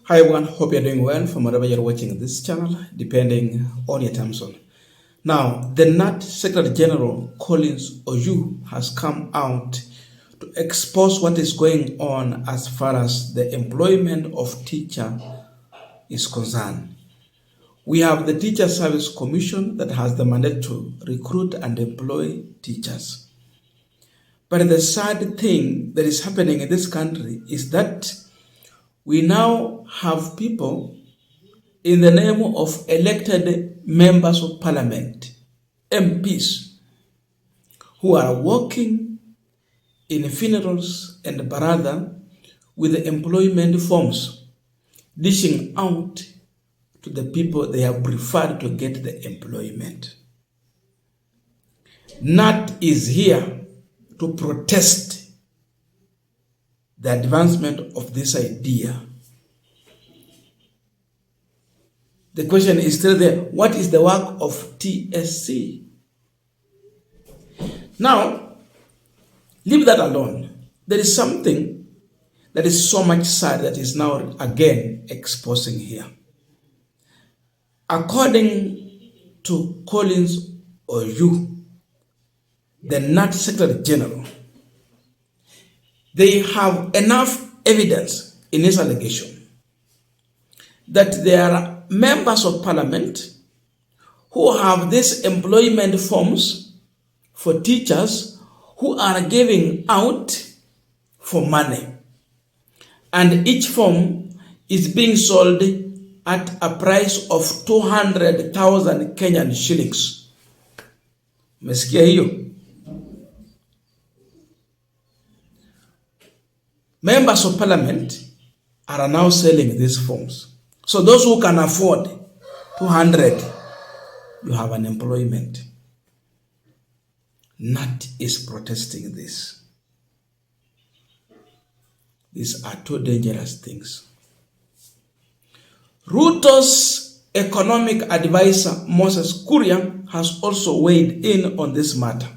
Hi everyone, hope you're doing well from wherever you're watching this channel, depending on your time zone. Now, the NAT Secretary General Collins Oyu has come out to expose what is going on as far as the employment of teacher is concerned. We have the Teacher Service Commission that has the mandate to recruit and employ teachers. But the sad thing that is happening in this country is that we now have people in the name of elected members of parliament, MPs, who are working in funerals and baratha with the employment forms, dishing out to the people they have preferred to get the employment. NAT is here to protest the advancement of this idea. The question is still there. What is the work of TSC? Now, leave that alone. There is something that is so much sad that is now again exposing here. According to Collins Oyu, the NAT Secretary General, they have enough evidence in this allegation that there are members of parliament who have these employment forms for teachers who are giving out for money. And each form is being sold at a price of 200,000 Kenyan shillings. Umesikia hiyo? Members of parliament are now selling these forms. So those who can afford 200, you have an employment. NAT is protesting this. These are two dangerous things. Ruto's economic advisor, Moses Kuria, has also weighed in on this matter.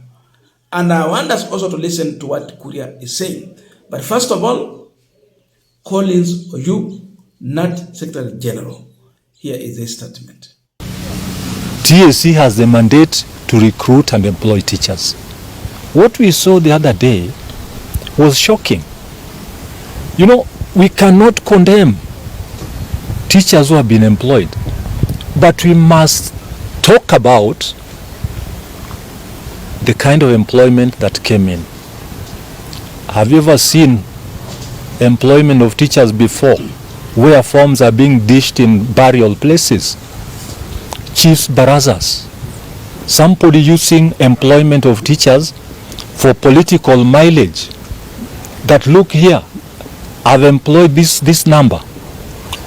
And I want us also to listen to what Kuria is saying. But first of all, Collins Oyu, NAT Secretary General. Here is his statement. TSC has the mandate to recruit and employ teachers. What we saw the other day was shocking. You know, we cannot condemn teachers who have been employed, but we must talk about the kind of employment that came in. Have you ever seen employment of teachers before, where forms are being dished in burial places, chiefs' barazas, somebody using employment of teachers for political mileage? That look here, I've employed this number.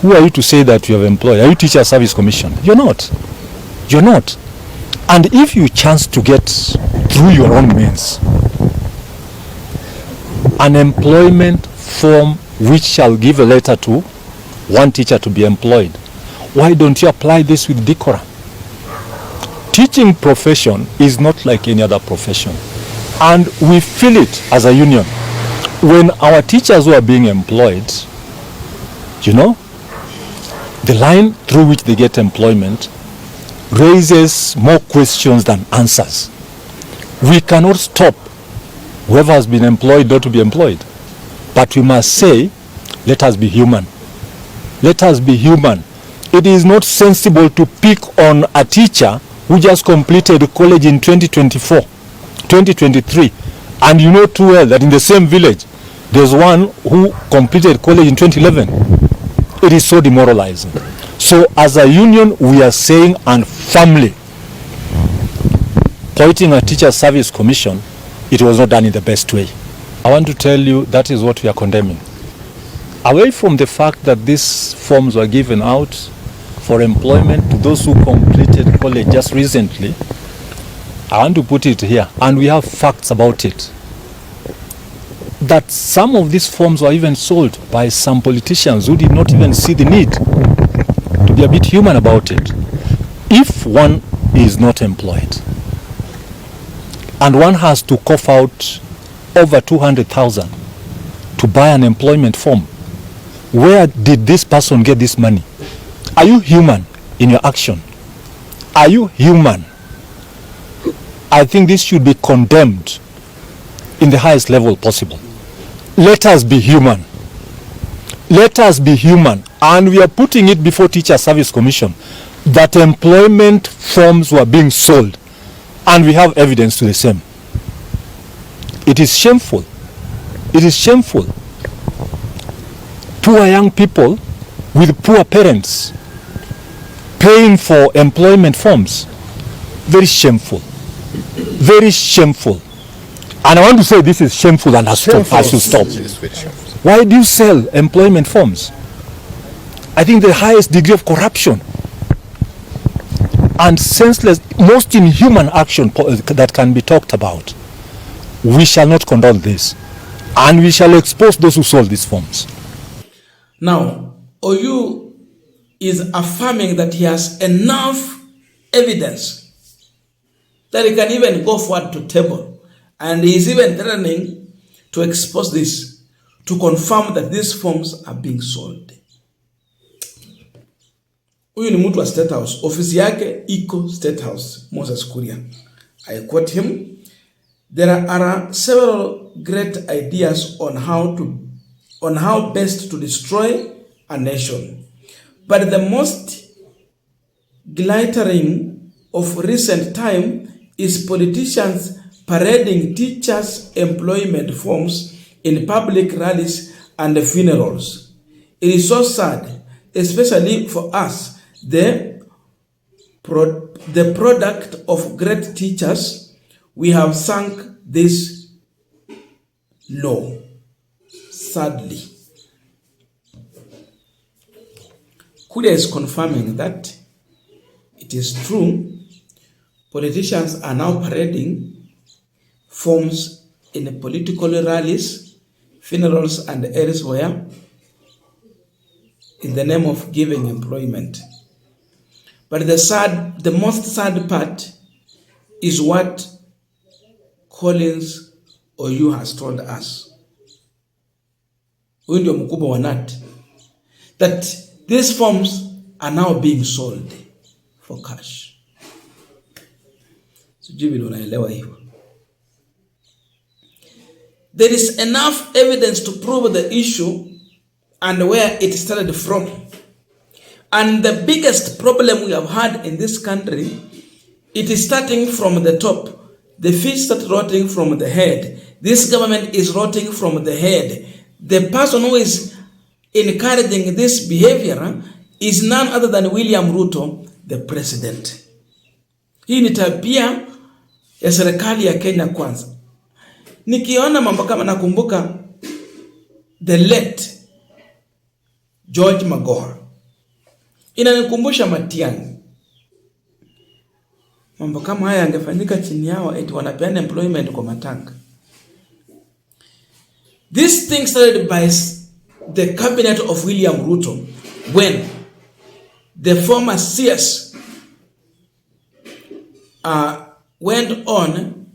Who are you to say that you have employed? Are you Teacher Service Commission? You're not. You're not. And if you chance to get through your own means an employment form which shall give a letter to one teacher to be employed, why don't you apply this with decorum? Teaching profession is not like any other profession, and we feel it as a union when our teachers who are being employed, you know, the line through which they get employment raises more questions than answers. We cannot stop whoever has been employed not to be employed, but we must say, let us be human. Let us be human. It is not sensible to pick on a teacher who just completed college in 2023, and you know too well that in the same village there's one who completed college in 2011. It is so demoralizing. So as a union, we are saying, and firmly pointing at Teacher Service Commission, it was not done in the best way. I want to tell you that is what we are condemning. Away from the fact that these forms were given out for employment to those who completed college just recently, I want to put it here, and we have facts about it, that some of these forms were even sold by some politicians who did not even see the need to be a bit human about it. If one is not employed and one has to cough out over 200,000 to buy an employment form, where did this person get this money? Are you human in your action? Are you human? I think this should be condemned in the highest level possible. Let us be human. Let us be human. And we are putting it before Teacher Service Commission that employment forms were being sold, and we have evidence to the same. It is shameful. It is shameful. Poor young people with poor parents paying for employment forms. Very shameful. Very shameful. And I want to say this is shameful and has to stop. Why do you sell employment forms? I think the highest degree of corruption and senseless, most inhuman action that can be talked about. We shall not condone this, and we shall expose those who sold these forms. Now, OU is affirming that he has enough evidence that he can even go forward to table, and he is even threatening to expose this, to confirm that these forms are being sold. Huyu ni mtu wa State House. Ofisi yake iko State House, Moses Kuria. I quote him, "There are several great ideas on how best to destroy a nation. But the most glittering of recent time is politicians parading teachers' employment forms in public rallies and funerals. It is so sad, especially for us, the product of great teachers. We have sunk this low, sadly." Kuria is confirming that it is true, politicians are now parading forms in political rallies, funerals, and elsewhere in the name of giving employment. But the most sad part is what Collins OU has told us. Huyu ndio mkubwa wa NAT, that these forms are now being sold for cash. Sijui vile unaelewa hivyo. There is enough evidence to prove the issue and where it started from. And the biggest problem we have had in this country, it is starting from the top. The fish start rotting from the head. This government is rotting from the head. The person who is encouraging this behavior is none other than William Ruto, the president. Hii ni tabia ya serikali ya Kenya Kwanza. Nikiona mambo kama, nakumbuka the late George Magoha. Inanikumbusha Matiang'i. Mambo kama haya yangefanyika chini yao, eti wanapeana employment kwa matanga. This thing started by the cabinet of William Ruto when the former CS went on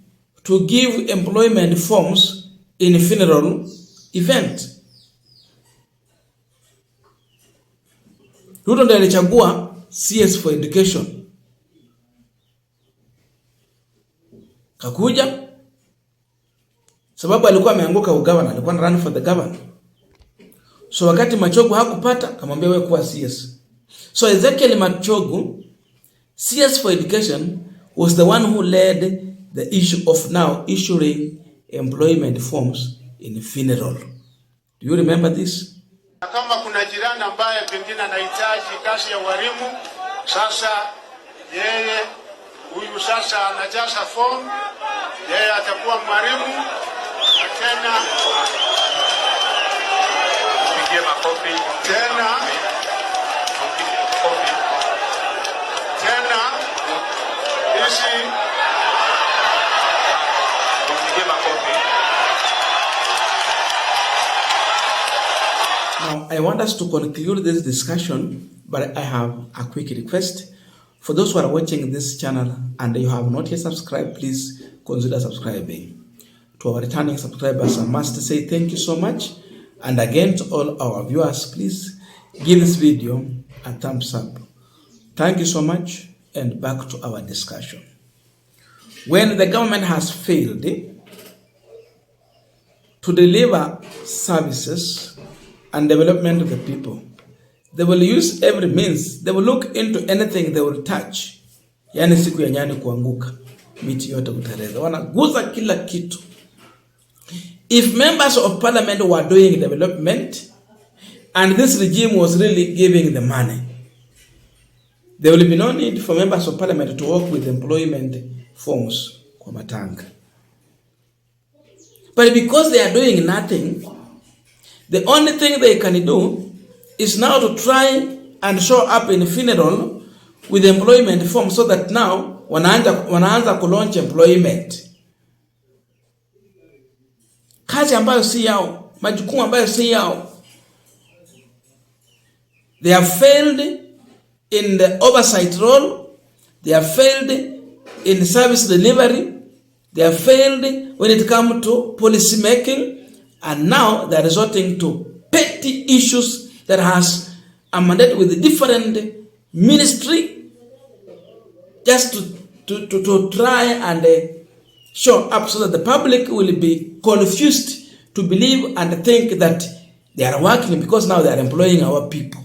to give employment forms in funeral event. Ruto ndiye alichagua CS for education. Kakuja sababu alikuwa ameanguka ugavana, alikuwa na run for the governor. So wakati Machogu hakupata, kamwambia wewe kuwa CS. So Ezekiel Machogu, CS for education, was the one who led the issue of now issuing employment forms in funeral. Do you remember this? Kama kuna jirani ambaye pengine anahitaji kazi ya walimu, sasa yeye huyu sasa anajaza form, yeye atakuwa mwalimu, na tena pigie makofi tena hizi pigie makofi. Now, I want us to conclude this discussion, but I have a quick request. For those who are watching this channel and you have not yet subscribed, please consider subscribing. To our returning subscribers, I must say thank you so much. And again, to all our viewers, please give this video a thumbs up. Thank you so much, and back to our discussion. When the government has failed to deliver services and development to the people, they will use every means. They will look into anything they will touch. Yani siku ya nyani kuanguka, miti yote kutereza. Wanaguza kila kitu. If members of parliament were doing development and this regime was really giving the money, there will be no need for members of parliament to work with employment forms kwa matanga. But because they are doing nothing, the only thing they can do is now to try and show up in funeral with employment form, so that now wanaanza kulaunch employment. Kazi ambayo si yao, majukumu ambayo si yao. They have failed in the oversight role. They have failed in service delivery. They have failed when it comes to policy making. And now they are resorting to petty issues that has a mandate with different ministry just to try and show up, so that the public will be confused to believe and think that they are working because now they are employing our people.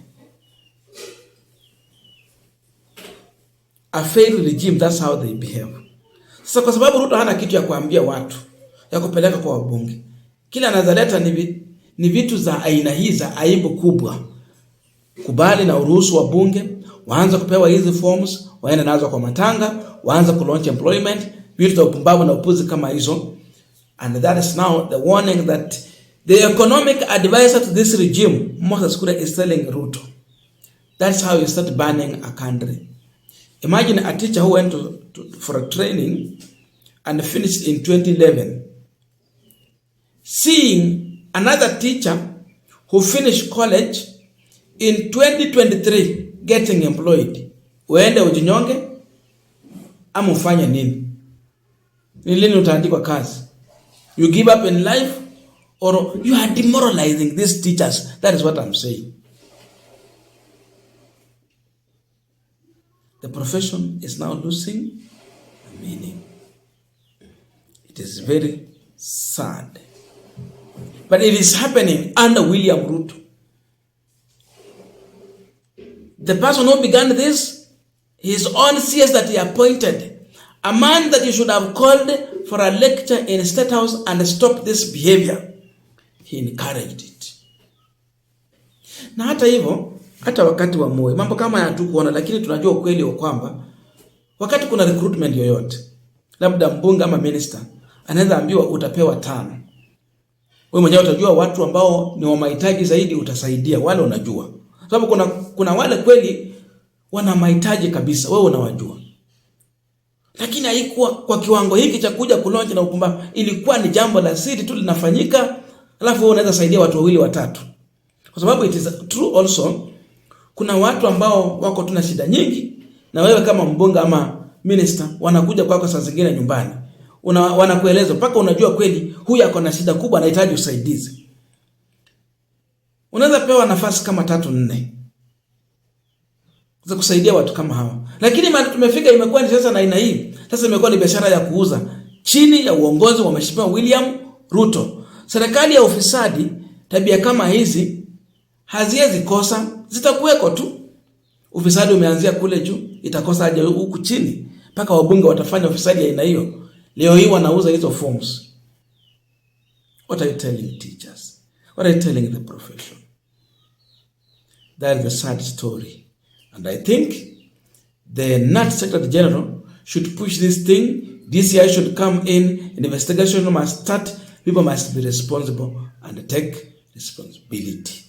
A failed regime, that's how they behave. Sasa kwa sababu Ruto hana kitu ya kuambia watu, ya kupeleka kwa wabunge, kila anazaleta ni vitu za aina hii za aibu kubwa. Kubali na uruhusu wabunge waanze kupewa hizi forms, waende nazo kwa matanga, waanze kulaunch employment, vitu za upumbavu na upuzi kama hizo. And that is now the warning that the economic advisor to this regime, Moses Stureh, is telling Ruto. That's how you start banning a country. Imagine a teacher who went for a training and finished in 2011, seeing another teacher who finished college in 2023 getting employed. Uende ujinyonge ama ufanye nini? Ni lini utaandikwa kazi? You give up in life, or you are demoralizing these teachers. That is what I'm saying. The profession is now losing meaning. It is very sad. But it is happening under William Ruto. The person who began this, his own CS that he appointed, a man that you should have called for a lecture in State House and stop this behavior, he encouraged it. Na hata hivyo, hata wakati wa Moi, mambo kama hatukuona, lakini tunajua ukweli wa kwamba wakati kuna recruitment yoyote, labda mbunge ama minister anaweza ambiwa utapewa 5. Wewe mwenyewe utajua watu ambao ni wa mahitaji zaidi, utasaidia wale unajua. Sababu kuna wale kweli wana mahitaji kabisa, wewe unawajua. Lakini haikuwa kwa kiwango hiki cha kuja kulonje na upumbavu. Ilikuwa ni jambo la siri tu linafanyika, alafu wewe unaweza saidia watu 2 watatu. Kwa sababu it is true also, kuna watu ambao wako tuna shida nyingi, na wewe kama mbunge ama minister wanakuja kwako saa zingine nyumbani. Wanakueleza mpaka unajua kweli huyu ako na shida kubwa, anahitaji usaidizi. Unaweza pewa nafasi kama 3-4 za kusaidia watu kama hawa. Lakini tumefika imekuwa ni sasa na aina hii. Sasa imekuwa ni biashara ya kuuza chini ya uongozi wa Mheshimiwa William Ruto. Serikali ya ufisadi, tabia kama hizi haziwezi kosa, zitakuweko tu. Ufisadi umeanzia kule juu, itakosa aje huku chini mpaka wabunge watafanya ufisadi ya aina hiyo. Leo hii wanauza hizo forms. What are you telling teachers? What are you telling the profession? That is the sad story. And I think the NAT Secretary General should push this thing. DCI should come in. Investigation must start. People must be responsible and take responsibility.